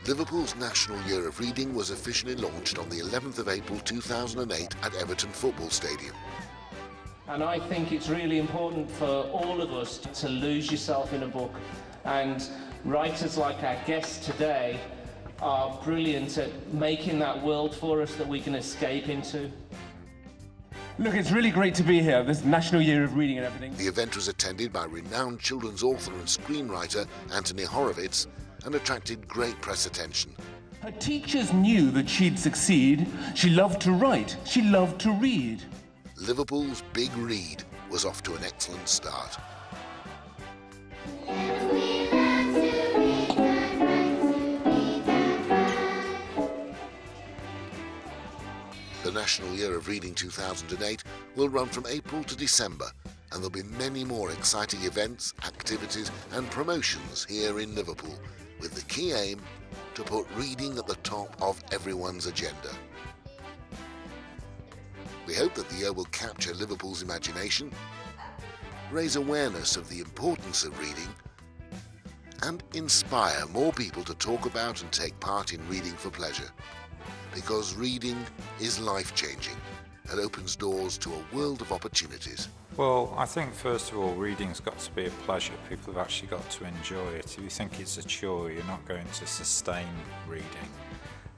Liverpool's National Year of Reading was officially launched on the 11th of April 2008 at Everton Football Stadium. And I think it's really important for all of us to lose yourself in a book, and writers like our guest today are brilliant at making that world for us that we can escape into. Look, it's really great to be here, this National Year of Reading and everything. The event was attended by renowned children's author and screenwriter Anthony Horowitz and attracted great press attention. Her teachers knew that she'd succeed. She loved to write. She loved to read. Liverpool's Big Read was off to an excellent start. The National Year of Reading 2008 will run from April to December, and there'll be many more exciting events, activities and promotions here in Liverpool, with the key aim to put reading at the top of everyone's agenda. We hope that the year will capture Liverpool's imagination, raise awareness of the importance of reading, and inspire more people to talk about and take part in reading for pleasure. Because reading is life-changing and opens doors to a world of opportunities. Well, I think first of all, reading's got to be a pleasure. People have actually got to enjoy it. If you think it's a chore, you're not going to sustain reading.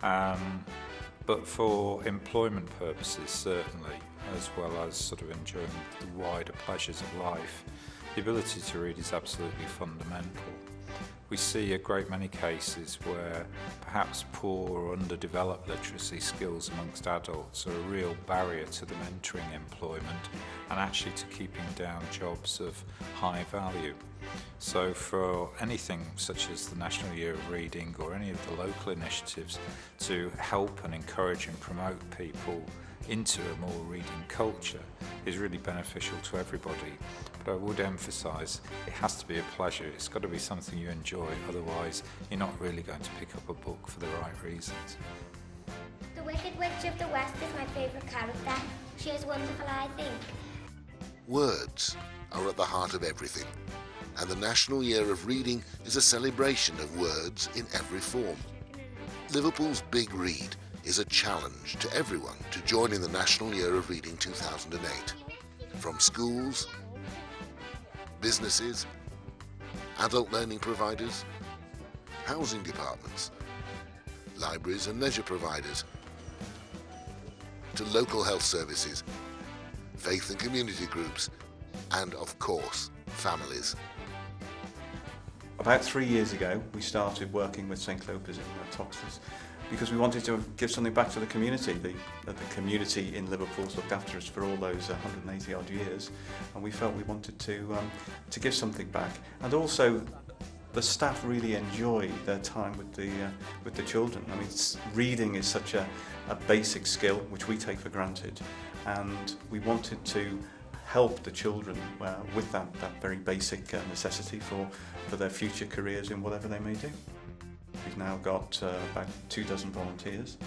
But for employment purposes, certainly, as well as sort of enjoying the wider pleasures of life, the ability to read is absolutely fundamental. We see a great many cases where perhaps poor or underdeveloped literacy skills amongst adults are a real barrier to them entering employment and actually to keeping down jobs of high value. So for anything such as the National Year of Reading or any of the local initiatives to help and encourage and promote people into a more reading culture is really beneficial to everybody. But I would emphasise it has to be a pleasure. It's got to be something you enjoy, otherwise you're not really going to pick up a book for the right reasons. The Wicked Witch of the West is my favourite character. She is wonderful, I think. Words are at the heart of everything, and the National Year of Reading is a celebration of words in every form. Liverpool's Big Read is a challenge to everyone to join in the National Year of Reading 2008. From schools, businesses, adult learning providers, housing departments, libraries and leisure providers, to local health services, faith and community groups, and of course, families. About 3 years ago, we started working with St Clopas in Toxteth because we wanted to give something back to the community. The community in Liverpool's looked after us for all those 180 odd years, and we felt we wanted to give something back. And also, the staff really enjoy their time with the children. I mean, reading is such a basic skill which we take for granted, and we wanted to help the children with that very basic necessity for their future careers in whatever they may do. We've now got about 24 volunteers.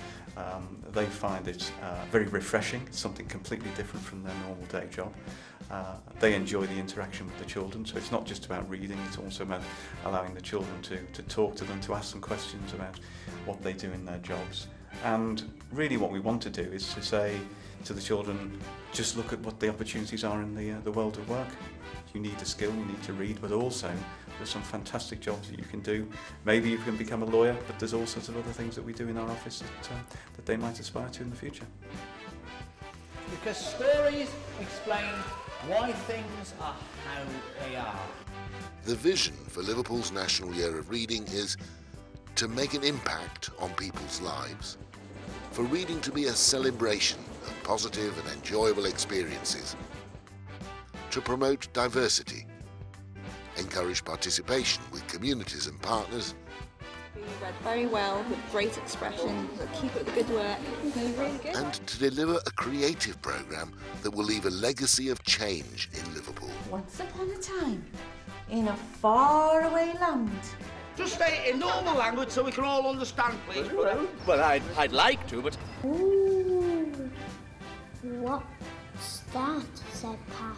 They find it very refreshing. It's something completely different from their normal day job. They enjoy the interaction with the children, so it's not just about reading, it's also about allowing the children to talk to them, to ask them questions about what they do in their jobs. And really what we want to do is to say to the children, just look at what the opportunities are in the world of work. You need a skill, you need to read, but also there's some fantastic jobs that you can do. Maybe you can become a lawyer, but there's all sorts of other things that we do in our office that they might aspire to in the future. Because stories explain why things are how they are. The vision for Liverpool's National Year of Reading is to make an impact on people's lives, for reading to be a celebration of positive and enjoyable experiences, to promote diversity, encourage participation with communities and partners. We read very well, with great expression, keep up the good work. Really good. And to deliver a creative programme that will leave a legacy of change in Liverpool. Once upon a time, in a faraway land. Just say it in normal language so we can all understand, please. Well, I'd like to, but... Ooh, what's that? Said Pat.